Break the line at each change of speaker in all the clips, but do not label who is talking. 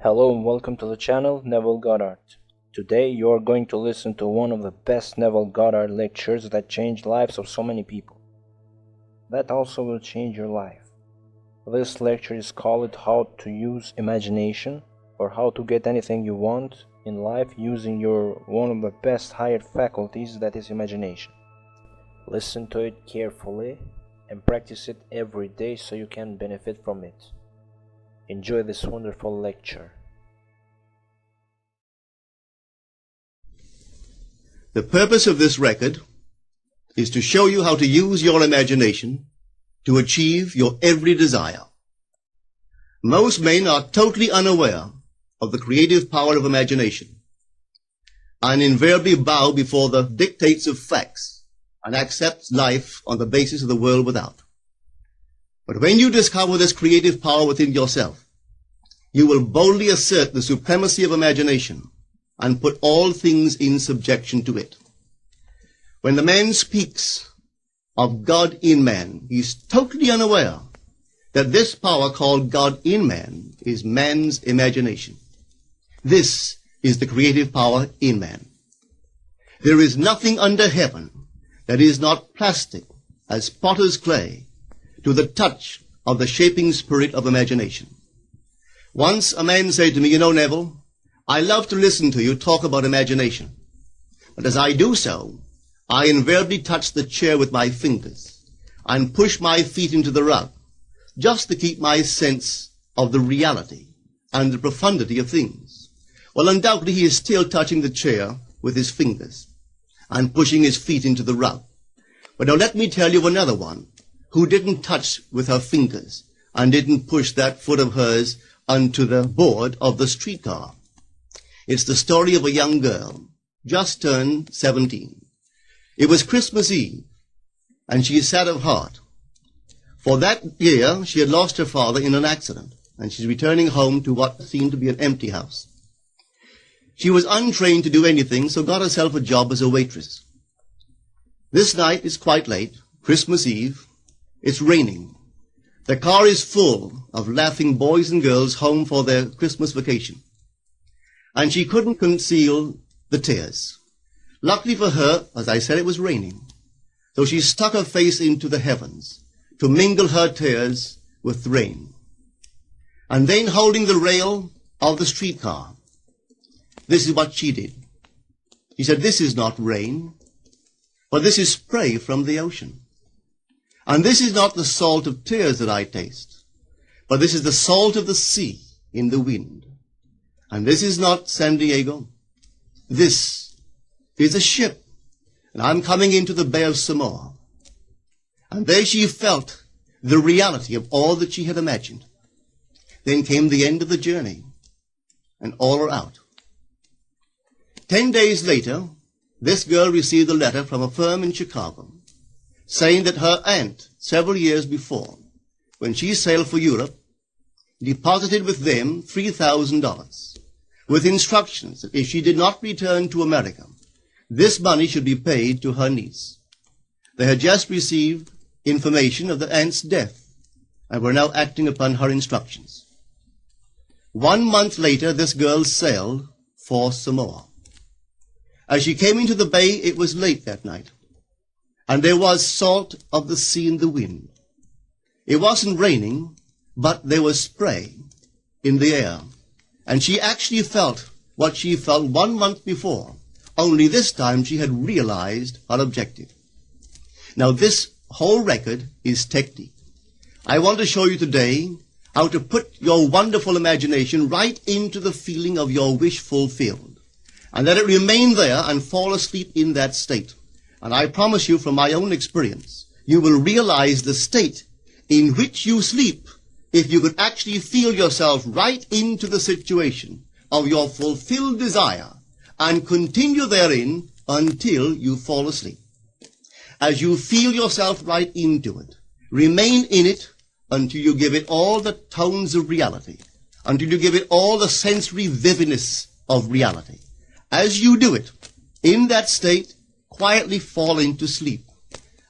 Hello and welcome to the channel Neville Goddard. Today you are going to listen to one of the best Neville Goddard lectures that changed lives of so many people. That also will change your life. This lecture is called How to Use Imagination, or how to get anything you want in life using your one of the best hired faculties, that is imagination. Listen to it carefully and practice it every day so you can benefit from it. Enjoy this wonderful lecture.
The purpose of this record is to show you how to use your imagination to achieve your every desire. Most men are totally unaware of the creative power of imagination and invariably bow before the dictates of facts and accept life on the basis of the world without. But when you discover this creative power within yourself, you will boldly assert the supremacy of imagination and put all things in subjection to it. When the man speaks of God in man, he is totally unaware that this power called God in man is man's imagination. This is the creative power in man. There is nothing under heaven that is not plastic as potter's clay to the touch of the shaping spirit of imagination. Once a man said to me, "You know, Neville, I love to listen to you talk about imagination. But as I do so, I invariably touch the chair with my fingers and push my feet into the rug just to keep my sense of the reality and the profundity of things." Well, undoubtedly he is still touching the chair with his fingers and pushing his feet into the rug. But now let me tell you another one who didn't touch with her fingers and didn't push that foot of hers onto the board of the streetcar. It's the story of a young girl, just turned 17. It was Christmas Eve, and she is sad of heart. For that year, she had lost her father in an accident, and she's returning home to what seemed to be an empty house. She was untrained to do anything, so got herself a job as a waitress. This night is quite late, Christmas Eve. It's raining. The car is full of laughing boys and girls home for their Christmas vacation. And she couldn't conceal the tears. Luckily for her, as I said, it was raining. So she stuck her face into the heavens to mingle her tears with rain. And then, holding the rail of the streetcar, this is what she did. She said, "This is not rain, but this is spray from the ocean. And this is not the salt of tears that I taste, but this is the salt of the sea in the wind. And this is not San Diego. This is a ship, and I'm coming into the Bay of Samoa." And there she felt the reality of all that she had imagined. Then came the end of the journey, and all are out. 10 days later, this girl received a letter from a firm in Chicago saying that her aunt, several years before, when she sailed for Europe, deposited with them $3,000 with instructions that if she did not return to America, this money should be paid to her niece. They had just received information of the aunt's death and were now acting upon her instructions. 1 month later, this girl sailed for Samoa. As she came into the bay, it was late that night, and there was salt of the sea in the wind. It wasn't raining, but there was spray in the air, and she actually felt what she felt 1 month before, only this time she had realized her objective. Now this whole record is technique. I want to show you today how to put your wonderful imagination right into the feeling of your wish fulfilled, and let it remain there and fall asleep in that state. And I promise you from my own experience, you will realize the state in which you sleep if you could actually feel yourself right into the situation of your fulfilled desire and continue therein until you fall asleep. As you feel yourself right into it, remain in it until you give it all the tones of reality, until you give it all the sensory vividness of reality. As you do it, in that state, quietly fall into sleep.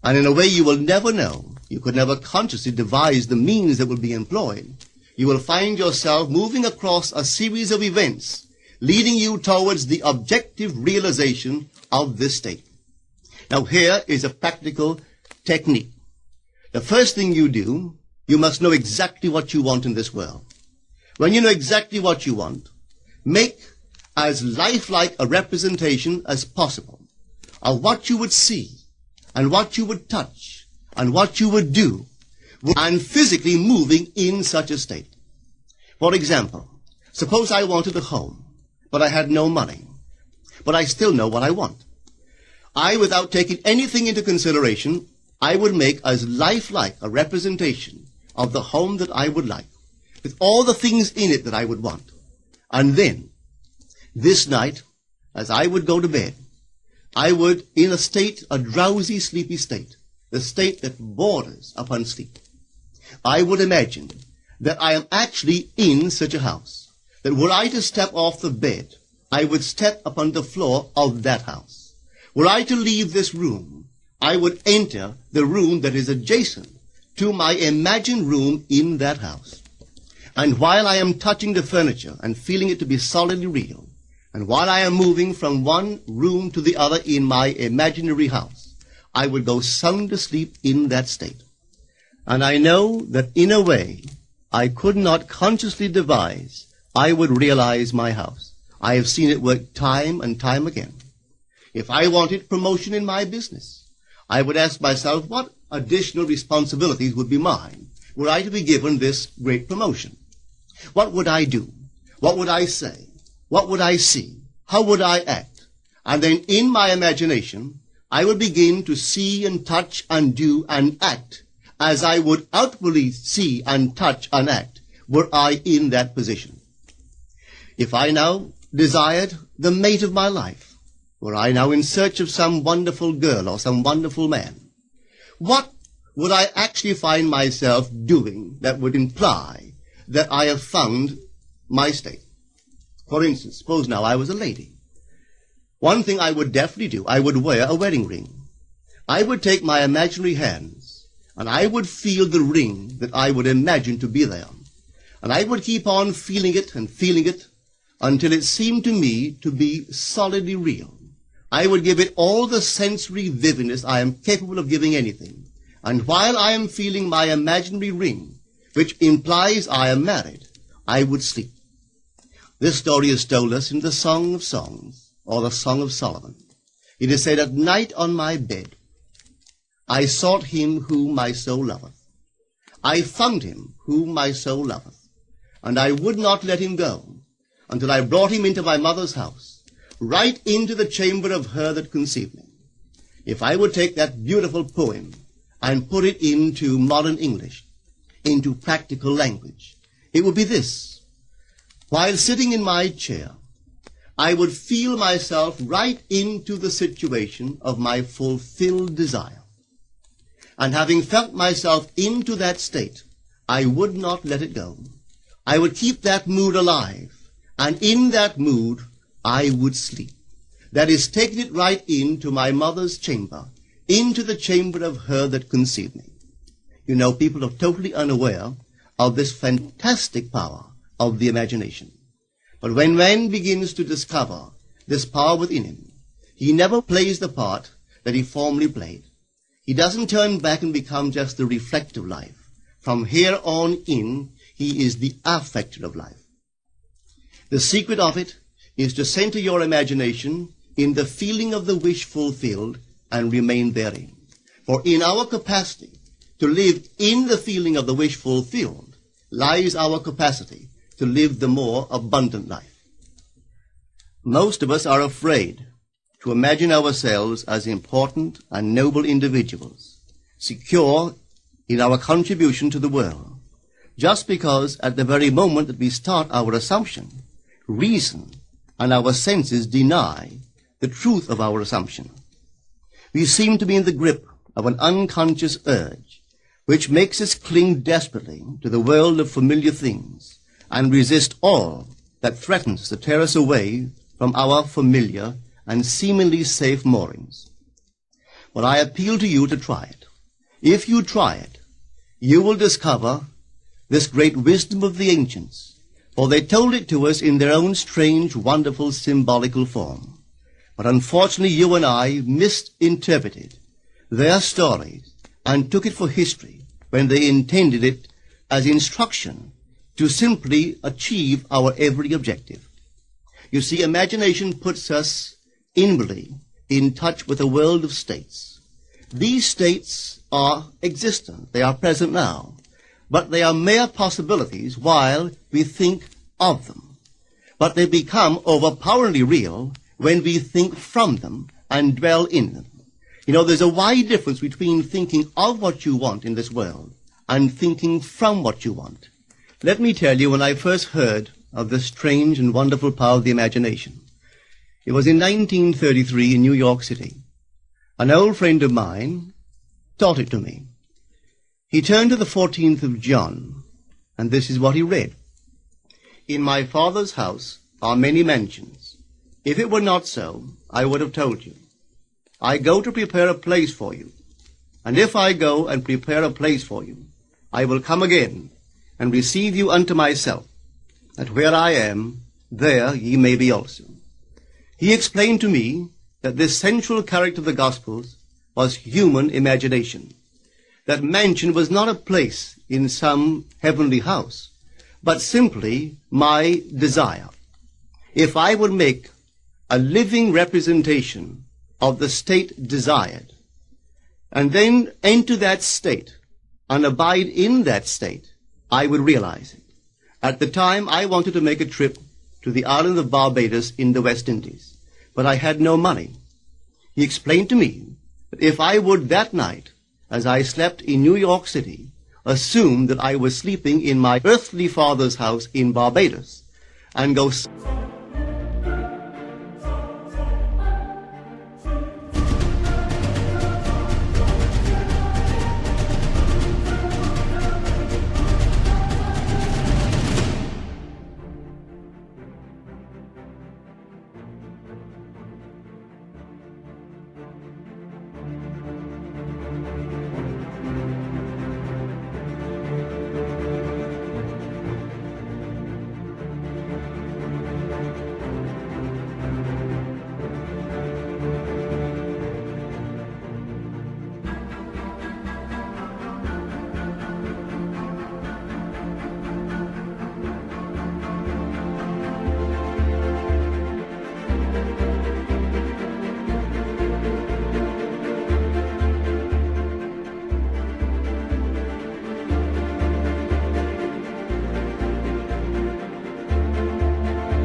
And in a way you will never know, you could never consciously devise the means that will be employed, you will find yourself moving across a series of events leading you towards the objective realization of this state. Now here is a practical technique. The first thing you do, you must know exactly what you want in this world. When you know exactly what you want, make as lifelike a representation as possible of what you would see and what you would touch and what you would do and physically moving in such a state. For example, suppose I wanted a home, but I had no money, but I still know what I want. I, without taking anything into consideration, I would make as lifelike a representation of the home that I would like, with all the things in it that I would want. And then, this night, as I would go to bed, I would, in a state, a drowsy, sleepy state, the state that borders upon sleep, I would imagine that I am actually in such a house, that were I to step off the bed, I would step upon the floor of that house. Were I to leave this room, I would enter the room that is adjacent to my imagined room in that house. And while I am touching the furniture and feeling it to be solidly real, and while I am moving from one room to the other in my imaginary house, I would go sound asleep in that state. And I know that in a way I could not consciously devise, I would realize my house. I have seen it work time and time again. If I wanted promotion in my business, I would ask myself what additional responsibilities would be mine were I to be given this great promotion. What would I do? What would I say? What would I see? How would I act? And then in my imagination, I would begin to see and touch and do and act as I would outwardly see and touch and act were I in that position. If I now desired the mate of my life, were I now in search of some wonderful girl or some wonderful man, what would I actually find myself doing that would imply that I have found my state? For instance, suppose now I was a lady. One thing I would definitely do, I would wear a wedding ring. I would take my imaginary hands, and I would feel the ring that I would imagine to be there. And I would keep on feeling it until it seemed to me to be solidly real. I would give it all the sensory vividness I am capable of giving anything. And while I am feeling my imaginary ring, which implies I am married, I would sleep. This story is told us in the Song of Songs, or the Song of Solomon. It is said, "At night on my bed, I sought him whom my soul loveth. I found him whom my soul loveth. And I would not let him go until I brought him into my mother's house, right into the chamber of her that conceived me." If I would take that beautiful poem and put it into modern English, into practical language, it would be this. While sitting in my chair, I would feel myself right into the situation of my fulfilled desire. And having felt myself into that state, I would not let it go. I would keep that mood alive, and in that mood, I would sleep. That is, taking it right into my mother's chamber, into the chamber of her that conceived me. You know, people are totally unaware of this fantastic power of the imagination. But when man begins to discover this power within him, he never plays the part that he formerly played. He doesn't turn back and become just the reflective life. From here on in, he is the affecter of life. The secret of it is to center your imagination in the feeling of the wish fulfilled and remain therein. For in our capacity to live in the feeling of the wish fulfilled lies our capacity to live the more abundant life. Most of us are afraid to imagine ourselves as important and noble individuals, secure in our contribution to the world, just because at the very moment that we start our assumption, reason and our senses deny the truth of our assumption. We seem to be in the grip of an unconscious urge, which makes us cling desperately to the world of familiar things and resist all that threatens to tear us away from our familiar and seemingly safe moorings. But I appeal to you to try it. If you try it, you will discover this great wisdom of the ancients, for they told it to us in their own strange, wonderful, symbolical form. But unfortunately, you and I misinterpreted their stories and took it for history when they intended it as instruction to simply achieve our every objective. You see, imagination puts us inwardly in touch with a world of states. These states are existent. They are present now. But they are mere possibilities while we think of them. But they become overpoweringly real when we think from them and dwell in them. You know, there's a wide difference between thinking of what you want in this world and thinking from what you want. Let me tell you, when I first heard of the strange and wonderful power of the imagination, it was in 1933 in New York City. An old friend of mine taught it to me. He turned to the 14th of John, and this is what he read. In my Father's house are many mansions. If it were not so, I would have told you. I go to prepare a place for you. And if I go and prepare a place for you, I will come again and receive you unto myself, that where I am, there ye may be also. He explained to me that this central character of the Gospels was human imagination. That mansion was not a place in some heavenly house, but simply my desire. If I would make a living representation of the state desired, and then enter that state and abide in that state, I would realize it. At the time, I wanted to make a trip to the island of Barbados in the West Indies, but I had no money. He explained to me that if I would that night, as I slept in New York City, assume that I was sleeping in my earthly father's house in Barbados, and go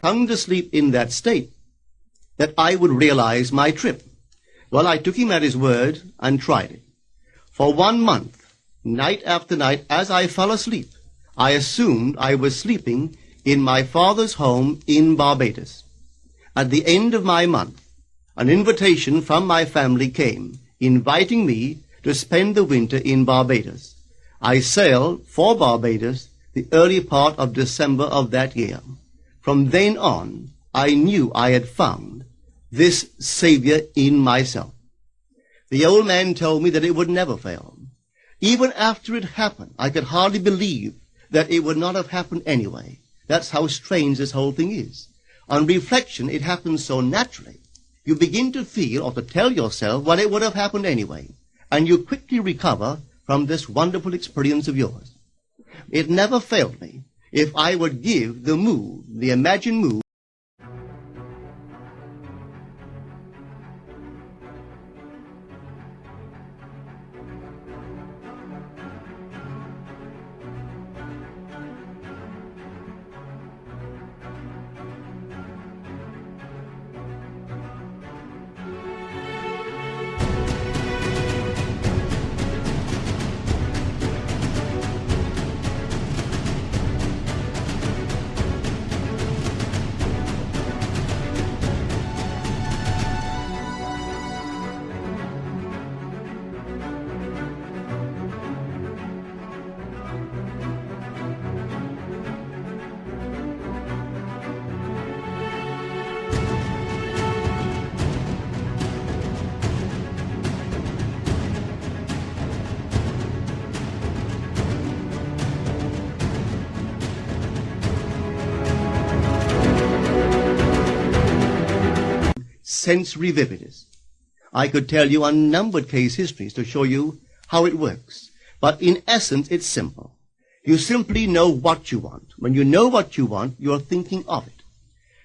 hung to sleep in that state, that I would realize my trip. Well, I took him at his word and tried it. For 1 month, night after night, as I fell asleep, I assumed I was sleeping in my father's home in Barbados. At the end of my month, an invitation from my family came, inviting me to spend the winter in Barbados. I sailed for Barbados the early part of December of that year. From then on, I knew I had found this Savior in myself. The old man told me that it would never fail. Even after it happened, I could hardly believe that it would not have happened anyway. That's how strange this whole thing is. On reflection, it happens so naturally. You begin to feel or to tell yourself, well, it would have happened anyway. And you quickly recover from this wonderful experience of yours. It never failed me. If I would give the mood, the imagined mood, sensory vividness. I could tell you unnumbered case histories to show you how it works. But in essence, it's simple. You simply know what you want. When you know what you want, you are thinking of it.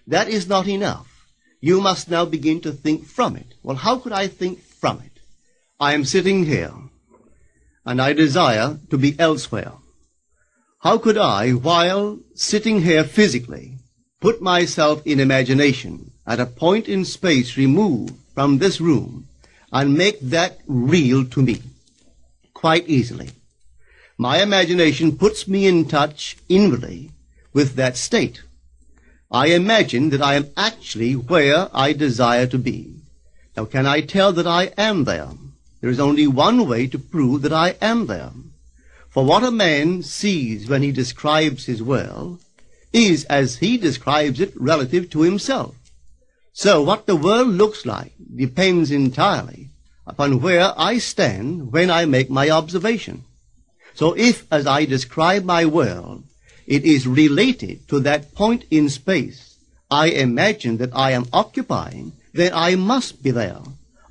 That is not enough. You must now begin to think from it. Well, how could I think from it? I am sitting here, and I desire to be elsewhere. How could I, while sitting here physically, put myself in imagination at a point in space removed from this room and make that real to me? Quite easily. My imagination puts me in touch inwardly with that state. I imagine that I am actually where I desire to be. Now, can I tell that I am there? There is only one way to prove that I am there. For what a man sees when he describes his world is as he describes it relative to himself. So what the world looks like depends entirely upon where I stand when I make my observation. So if, as I describe my world, it is related to that point in space I imagine that I am occupying, then I must be there.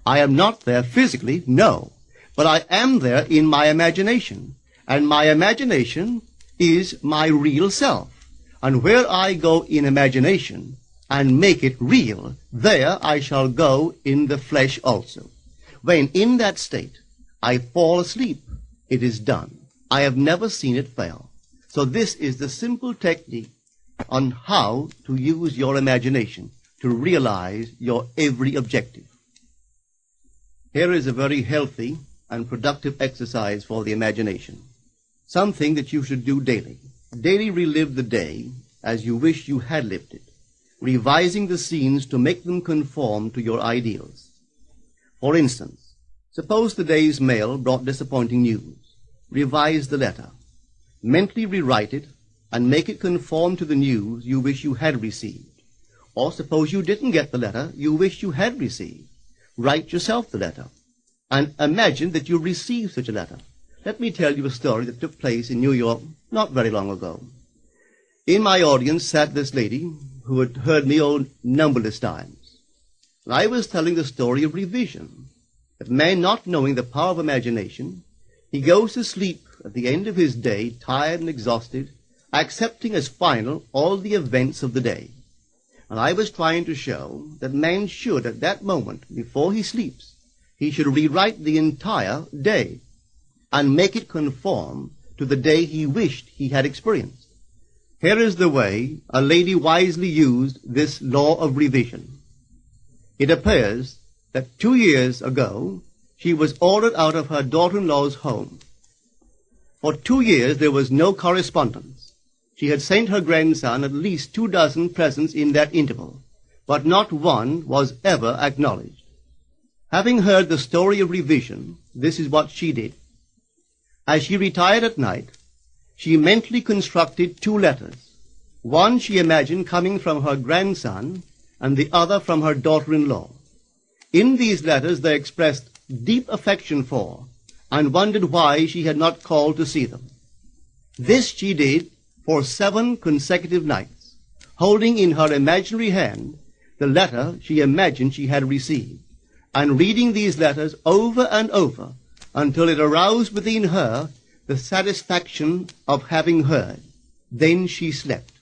I am not there physically, no, but I am there in my imagination, and my imagination is my real self. And where I go in imagination and make it real, there I shall go in the flesh also. When in that state I fall asleep, it is done. I have never seen it fail. So this is the simple technique on how to use your imagination to realize your every objective. Here is a very healthy and productive exercise for the imagination. Something that you should do daily. Daily relive the day as you wish you had lived it, revising the scenes to make them conform to your ideals. For instance, suppose the day's mail brought disappointing news. Revise the letter. Mentally rewrite it and make it conform to the news you wish you had received. Or suppose you didn't get the letter you wish you had received. Write yourself the letter and imagine that you received such a letter. Let me tell you a story that took place in New York not very long ago. In my audience sat this lady who had heard me numberless times. And I was telling the story of revision, that man not knowing the power of imagination, he goes to sleep at the end of his day, tired and exhausted, accepting as final all the events of the day. And I was trying to show that man should, at that moment, before he sleeps, he should rewrite the entire day and make it conform to the day he wished he had experienced. Here is the way a lady wisely used this law of revision. It appears that 2 years ago, she was ordered out of her daughter-in-law's home. For 2 years there was no correspondence. She had sent her grandson at least 24 presents in that interval, but not one was ever acknowledged. Having heard the story of revision, this is what she did. As she retired at night, she mentally constructed 2 letters. One she imagined coming from her grandson, and the other from her daughter-in-law. In these letters they expressed deep affection for, and wondered why she had not called to see them. This she did for 7 consecutive nights, holding in her imaginary hand the letter she imagined she had received, and reading these letters over and over until it aroused within her the satisfaction of having heard. Then she slept.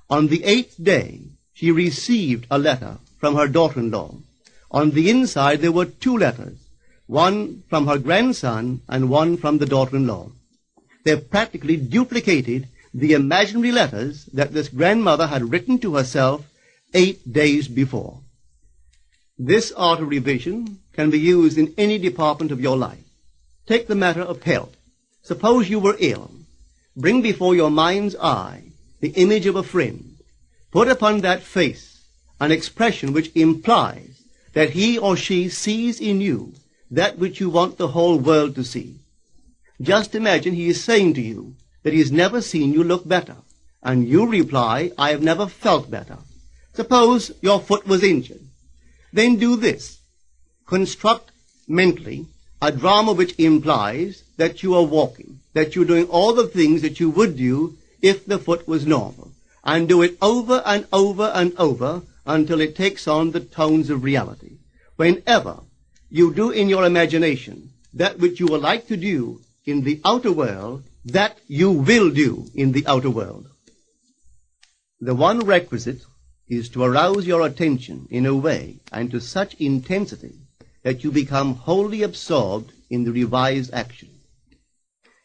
On the 8th day, she received a letter from her daughter-in-law. On the inside there were 2 letters, one from her grandson and one from the daughter-in-law. They practically duplicated the imaginary letters that this grandmother had written to herself 8 days before. This art of revision can be used in any department of your life. Take the matter of health. Suppose you were ill. Bring before your mind's eye the image of a friend. Put upon that face an expression which implies that he or she sees in you that which you want the whole world to see. Just imagine he is saying to you that he has never seen you look better, and you reply, I have never felt better. Suppose your foot was injured. Then do this. Construct mentally a drama which implies that you are walking, that you're doing all the things that you would do if the foot was normal, and do it over and over and over until it takes on the tones of reality. Whenever you do in your imagination that which you would like to do in the outer world, that you will do in the outer world. The one requisite is to arouse your attention in a way and to such intensity that you become wholly absorbed in the revised action.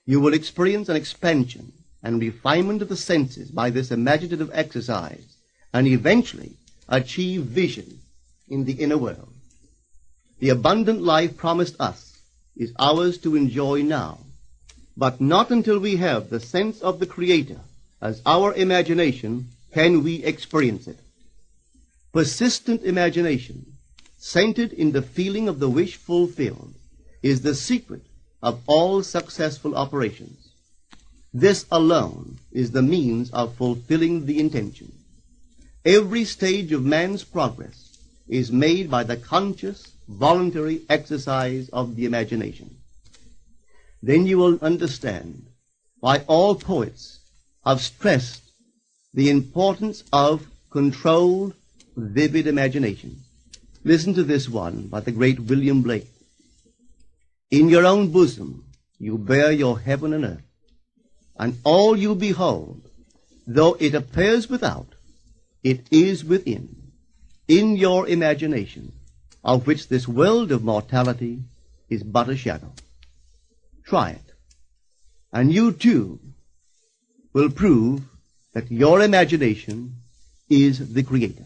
You will experience an expansion and refinement of the senses by this imaginative exercise, and eventually achieve vision in the inner world. The abundant life promised us is ours to enjoy now, but not until we have the sense of the Creator as our imagination can we experience it. Persistent imagination, centered in the feeling of the wish fulfilled, is the secret of all successful operations. This alone is the means of fulfilling the intention. Every stage of man's progress is made by the conscious, voluntary exercise of the imagination. Then you will understand why all poets have stressed the importance of controlled, vivid imagination. Listen to this one by the great William Blake. In your own bosom you bear your heaven and earth, and all you behold, though it appears without, it is within, in your imagination, of which this world of mortality is but a shadow. Try it, and you too will prove that your imagination is the Creator.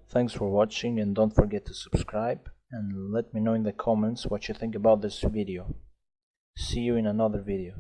Thanks for watching, and don't forget to subscribe and let me know in the comments what you think about this video. See you in another video.